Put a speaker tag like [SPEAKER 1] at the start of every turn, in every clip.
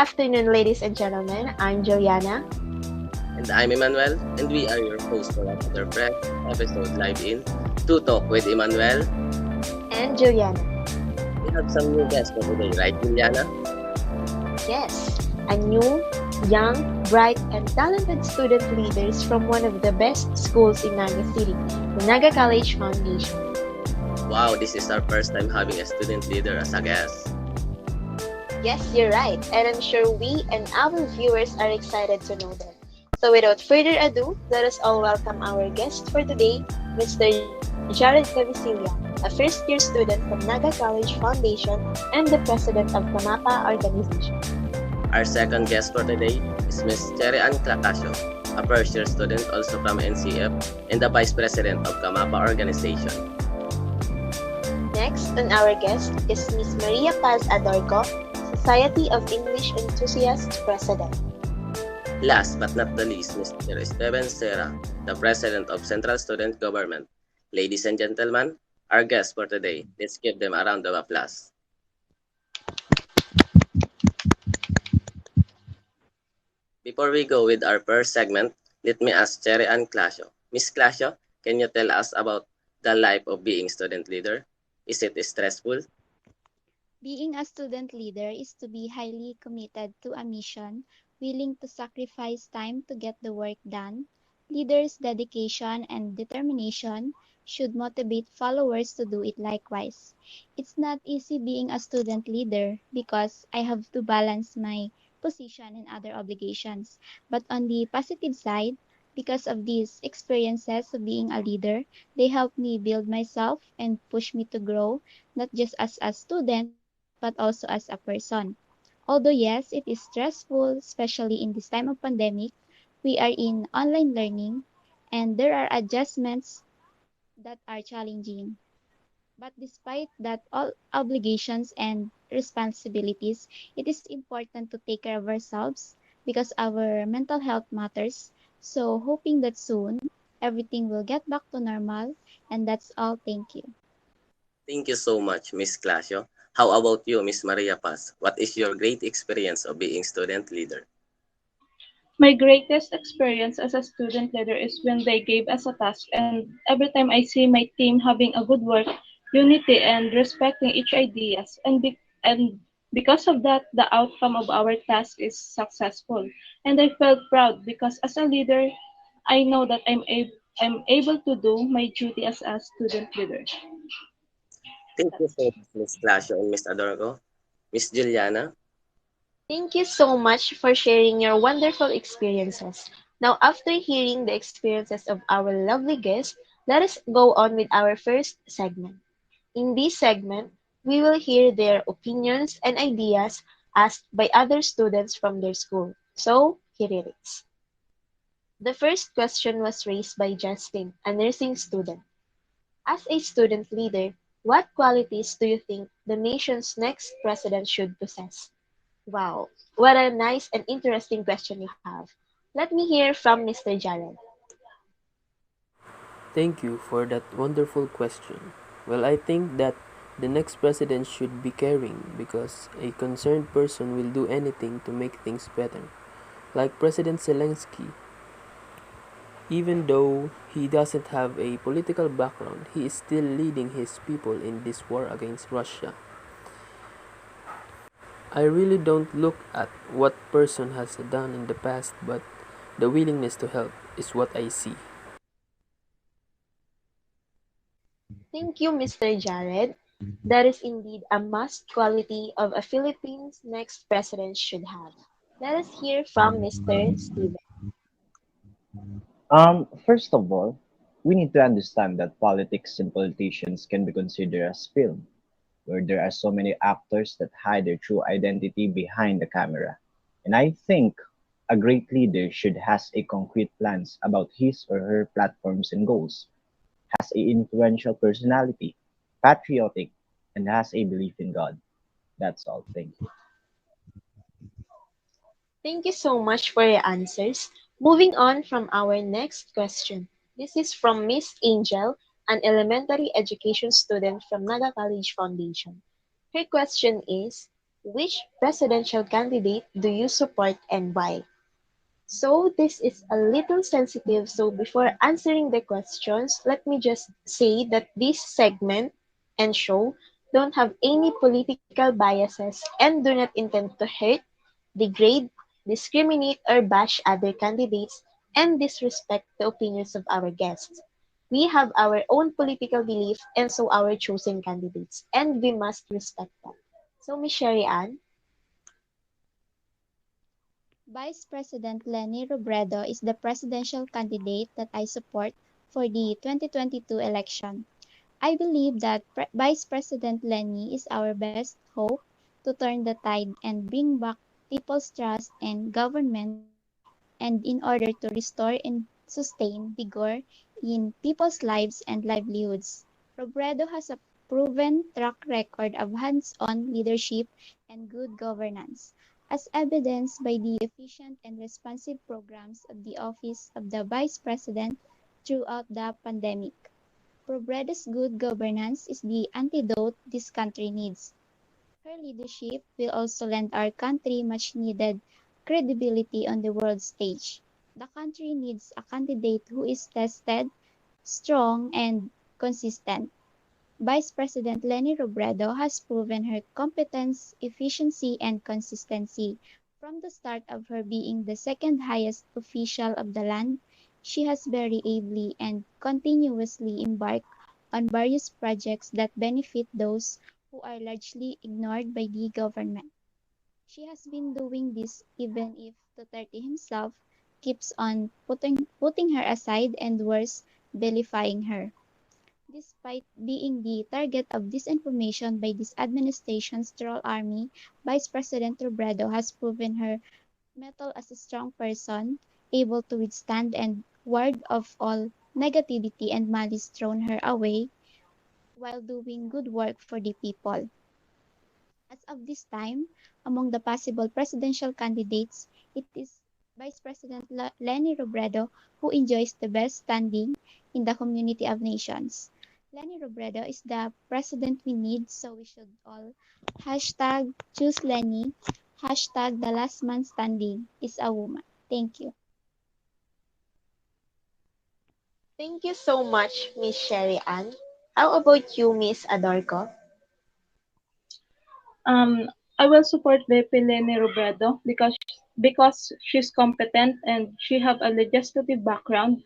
[SPEAKER 1] afternoon, ladies and gentlemen. I'm Juliana.
[SPEAKER 2] And I'm Emmanuel, and we are your hosts for another fresh episode live in Twotalk with Emmanuel.
[SPEAKER 1] And Juliana.
[SPEAKER 2] We have some new guests for today, right, Juliana?
[SPEAKER 1] Yes, a new, young, bright, and talented student leaders from one of the best schools in Naga City, the Naga College Foundation.
[SPEAKER 2] Wow, this is our first time having a student leader as a guest.
[SPEAKER 1] Yes, you're right, and I'm sure we and our viewers are excited to know them. So without further ado, let us all welcome our guest for today, Mr. Jared Cavicilia, a first-year student from Naga College Foundation and the president of Kamapa Organization.
[SPEAKER 2] Our second guest for today is Ms. Cherry Ann Clacasio, a first-year student also from NCF and the vice president of Kamapa Organization.
[SPEAKER 1] Next on our guest is Ms. Maria Paz Adorco, Society of English Enthusiasts President.
[SPEAKER 2] Last but not the least, Mr. Esteban Serra, the president of Central Student Government. Ladies and gentlemen, our guests for today, let's give them a round of applause. Before we go with our first segment, let me ask Cherry Ann Clasio. Miss Clasio, can you tell us about the life of being student leader? Is it stressful?
[SPEAKER 3] Being a student leader is to be highly committed to a mission, willing to sacrifice time to get the work done. Leaders' dedication and determination should motivate followers to do it likewise. It's not easy being a student leader because I have to balance my position and other obligations. But on the positive side, because of these experiences of being a leader, they help me build myself and push me to grow, not just as a student but also as a person. Although yes, it is stressful, especially in this time of pandemic, we are in online learning and there are adjustments that are challenging. But despite that all obligations and responsibilities, it is important to take care of ourselves because our mental health matters. So hoping that soon everything will get back to normal, and that's all. Thank you.
[SPEAKER 2] Thank you so much, Miss Clasio. How about you, Miss Maria Paz? What is your great experience of being student leader?
[SPEAKER 4] My greatest experience as a student leader is when they gave us a task, and every time I see my team having a good work, unity, and respecting each ideas, and because of that, the outcome of our task is successful. And I felt proud because as a leader, I know that I'm able to do my duty as a student leader.
[SPEAKER 2] Thank you so much, Miss Clasio and Miss Adorgo. Miss Juliana?
[SPEAKER 1] Thank you so much for sharing your wonderful experiences. Now, after hearing the experiences of our lovely guests, let us go on with our first segment. In this segment, we will hear their opinions and ideas asked by other students from their school. So, here it is. The first question was raised by Justin, a nursing student. As a student leader, what qualities do you think the nation's next president should possess? Wow, what a nice and interesting question you have. Let me hear from Mr. Jared.
[SPEAKER 5] Thank you for that wonderful question. Well, I think that the next president should be caring because a concerned person will do anything to make things better. Like President Zelensky, even though he doesn't have a political background, he is still leading his people in this war against Russia. I really don't look at what person has done in the past, but the willingness to help is what I see.
[SPEAKER 1] Thank you, Mr. Jared. That is indeed a must quality of a Philippines' next president should have. Let us hear from Mr. Steven.
[SPEAKER 6] First of all, we need to understand that politics and politicians can be considered as film, where there are so many actors that hide their true identity behind the camera. And I think a great leader should has a concrete plans about his or her platforms and goals, has a influential personality, patriotic, and has a belief in God. That's all. Thank you.
[SPEAKER 1] Thank you so much for your answers. Moving on from our next question. This is from Miss Angel, an elementary education student from Naga College Foundation. Her question is, Which presidential candidate do you support and why? So this is a little sensitive, so before answering the questions, let me just say that this segment and show don't have any political biases and do not intend to hurt, degrade, discriminate, or bash other candidates and disrespect the opinions of our guests. We have our own political belief and so our chosen candidates, and we must respect that. So, Miss Sherry Ann,
[SPEAKER 3] Vice President Leni Robredo is the presidential candidate that I support for the 2022 election. I believe that Vice President Leni is our best hope to turn the tide and bring back people's trust in government and in order to restore and sustain vigor in people's lives and livelihoods. Robredo has a proven track record of hands-on leadership and good governance, as evidenced by the efficient and responsive programs of the Office of the Vice President throughout the pandemic. Robredo's good governance is the antidote this country needs. Her leadership will also lend our country much needed credibility on the world stage. The country needs a candidate who is tested, strong, and consistent. Vice President Leni Robredo has proven her competence, efficiency, and consistency. From the start of her being the second highest official of the land, she has very ably and continuously embarked on various projects that benefit those who are largely ignored by the government. She has been doing this even if Duterte himself keeps on putting her aside and worse, vilifying her. Despite being the target of disinformation by this administration's troll army, Vice President Robredo has proven her mettle as a strong person, able to withstand and ward off all negativity and malice thrown her away while doing good work for the people. As of this time, among the possible presidential candidates, it is Vice President Leni Robredo who enjoys the best standing in the community of nations. Leni Robredo is the president we need, so we should all hashtag choose Leni, hashtag the last man standing is a woman. Thank you.
[SPEAKER 1] thank you so much, Miss Sherry Ann. How about you, Miss Adorco?
[SPEAKER 4] Um, I will support VP Leni Robredo because she's competent and she have a legislative background.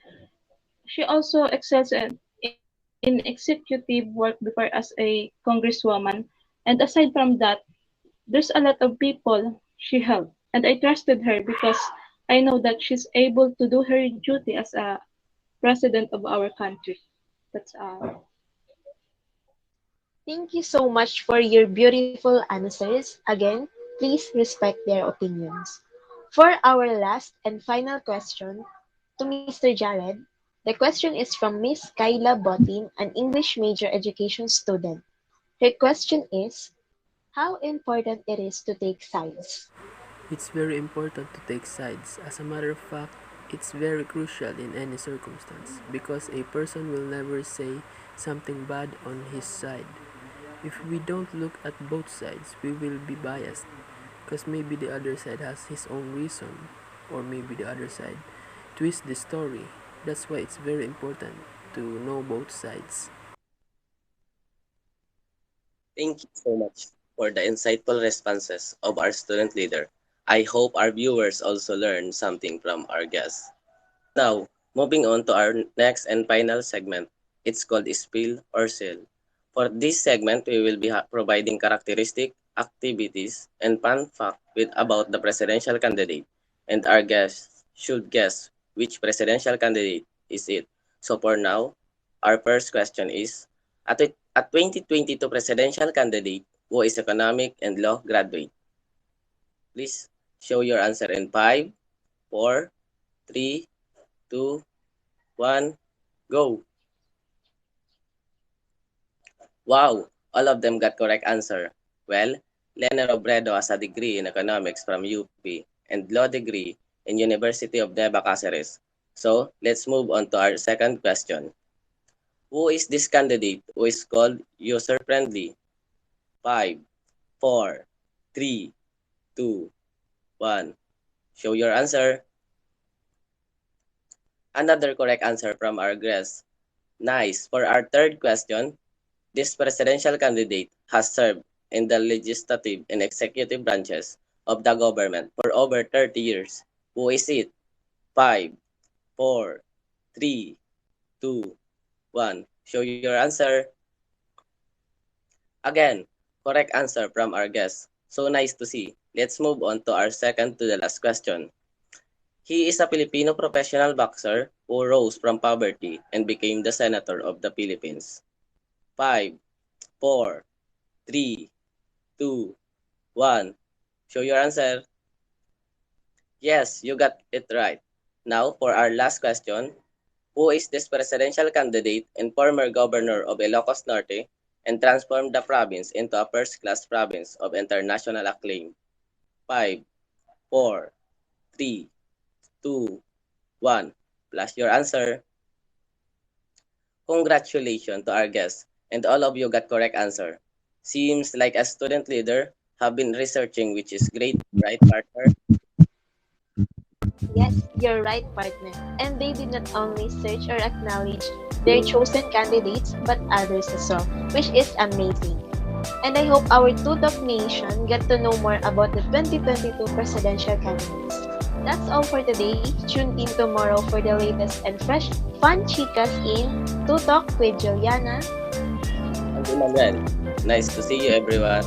[SPEAKER 4] She also excels in executive work before as a congresswoman. And aside from that, there's a lot of people she helped. And I trusted her because I know that she's able to do her duty as a president of our country. That's all.
[SPEAKER 1] Thank you so much for your beautiful answers. Again, please respect their opinions. For our last and final question to Mr. Jared, the question is from Miss Kyla Botin, an English major education student. Her question is, how important it is to take sides?
[SPEAKER 5] It's very important to take sides. As a matter of fact, it's very crucial in any circumstance because a person will never say something bad on his side. If we don't look at both sides, we will be biased because maybe the other side has his own reason or maybe the other side twist the story. That's why it's very important to know both sides.
[SPEAKER 2] Thank you so much for the insightful responses of our student leader. I hope our viewers also learned something from our guests. Now, moving on to our next and final segment. It's called Spill or Sell. For this segment, we will be providing characteristic, activities, and fun fact about the presidential candidate. And our guests should guess which presidential candidate is it. So for now, our first question is, a 2022 presidential candidate who is economic and law graduate. Please show your answer in 5, 4, 3, 2, 1, go. Wow, all of them got correct answer. Well, Lena Robredo has a degree in economics from UP and law degree in University of Nueva Cáceres. So, let's move on to our second question. Who is this candidate who is called user-friendly? 5, 4, 3, 2, 1. Show your answer. Another correct answer from our guest. Nice. For our third question, this presidential candidate has served in the legislative and executive branches of the government for over 30 years. Who is it? 5, 4, 3, 2, 1. Show your answer. Again, correct answer from our guest. So nice to see. Let's move on to our second to the last question. He is a Filipino professional boxer who rose from poverty and became the Senator of the Philippines. 5, 4, 3, 2, 1. Show your answer. Yes, you got it right. Now, for our last question, who is this presidential candidate and former governor of Ilocos Norte and transformed the province into a first-class province of international acclaim? 5, 4, 3, 2, 1. Flash your answer. Congratulations to our guests, and all of you got correct answer. Seems like a student leader have been researching, which is great, right, partner?
[SPEAKER 1] Yes, you're right, partner. And they did not only search or acknowledge their chosen candidates, but others as well, which is amazing. And I hope our Tutok Nation get to know more about the 2022 presidential candidates. That's all for today. Tune in tomorrow for the latest and fresh fun chicas in Tutok with Juliana.
[SPEAKER 2] And Emmanuel. Nice to see you, everyone.